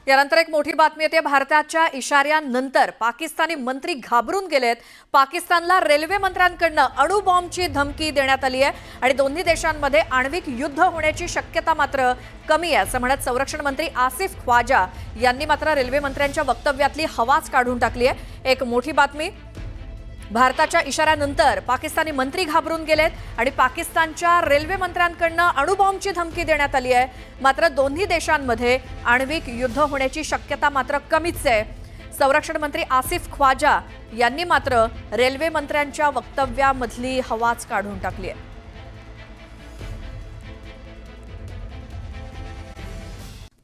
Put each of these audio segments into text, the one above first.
यानंतर एक मोठी बातमी येते। भारताच्या इशाऱ्यानंतर पाकिस्तानी मंत्री घाबरून गेलेत। पाकिस्तानला रेल्वे मंत्र्यांकडून अणुबॉम्बची धमकी देण्यात आली आहे आणि दोन्ही देशांमध्ये आण्विक युद्ध होण्याची शक्यता मात्र कमी आहे असं म्हणत संरक्षण मंत्री आसिफ ख्वाजा यांनी मात्र रेल्वे मंत्र्यांच्या वक्तव्यातली हवाच काढून टाकली आहे। एक मोठी बातमी, भारताच्या इशाऱ्यानंतर पाकिस्तानी मंत्री घाबरून गेलेत आणि पाकिस्तानच्या रेल्वे मंत्र्यांकडून अणुबॉम्बची धमकी देण्यात आली आहे। मात्र दोन्ही देशांमध्ये आण्विक युद्ध होण्याची शक्यता मात्र कमीच आहे। संरक्षण मंत्री आसिफ ख्वाजा यांनी मात्र रेल्वे मंत्र्यांच्या वक्तव्यामधली हवाच काढून टाकली आहे।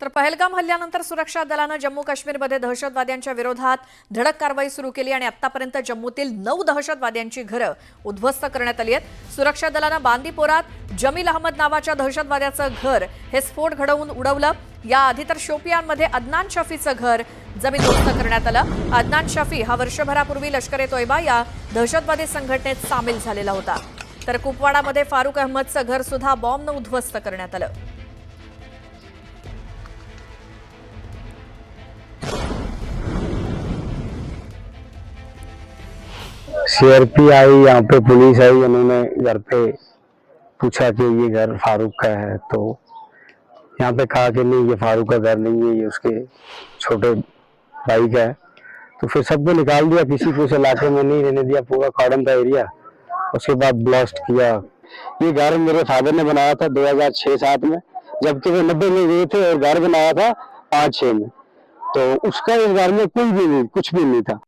तर पहलगाम हल्ल्यानंतर सुरक्षा दलाने जम्मू काश्मीरमध्ये दहशतवाद्यांच्या विरोधात धडक कारवाई सुरू केली आणि आतापर्यंत जम्मूतील 9 दहशतवाद्यांची घरे उद्ध्वस्त करण्यात आली आहेत। सुरक्षा दलाने बांदीपोरात जमील अहमद नावाच्या दहशतवाद्याचं घर हे स्फोट घडवून उडवलं। याआधी तर शोपियानमध्ये अदनान शफीचं घर जमीनदोस्त करण्यात आलं। अदनान शफी हा वर्षभरापूर्वी लष्कर-ए-तोयबा या दहशतवादी संघटनेत सामील झालेला होता। तर कुपवाडामध्ये फारूक अहमदचं घर सुद्धा बॉम्बने उद्ध्वस्त करण्यात आलं। सीआरपी आई, यहाँ पे पुलिस आई, उन्होंने घर पे पूछा कि ये घर फारूक का है, तो यहाँ पे कहा कि नहीं ये फारूक का घर नहीं है, ये उसके छोटे भाई का है। तो फिर सबको निकाल दिया, किसी को उस इलाके में नहीं रहने दिया, पूरा कॉर्डन था एरिया। उसके बाद ब्लास्ट किया। ये घर मेरे फादर ने बनाया था 2006-07 में, जबकि वो 90 में गए थे, और घर बनाया था 5-6 में। तो उसका इस घर में कोई भी नहीं, कुछ भी नहीं था।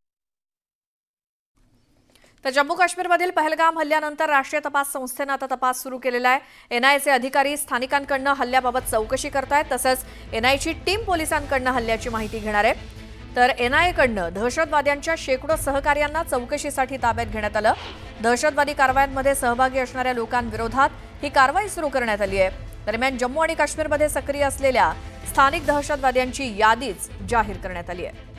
तर जम्मू काश्मीरमधील पहलगाम हल्ल्यानंतर राष्ट्रीय तपास संस्थेने आता तपास सुरू केलेला आहे। एनआयएचे अधिकारी स्थानिकांकडून हल्ल्याबाबत चौकशी करतायत, तसंच एनआयएची टीम पोलिसांकडून हल्ल्याची माहिती घेणार आहे। तर एनआयएकडून दहशतवाद्यांच्या शेकडो सहकार्यांना चौकशीसाठी ताब्यात घेण्यात आलं। दहशतवादी कारवायांमध्ये सहभागी असणाऱ्या लोकांविरोधात ही कारवाई सुरू करण्यात आली आहे। दरम्यान जम्मू आणि काश्मीरमध्ये सक्रिय असलेल्या स्थानिक दहशतवाद्यांची यादीच जाहीर करण्यात आली आहे।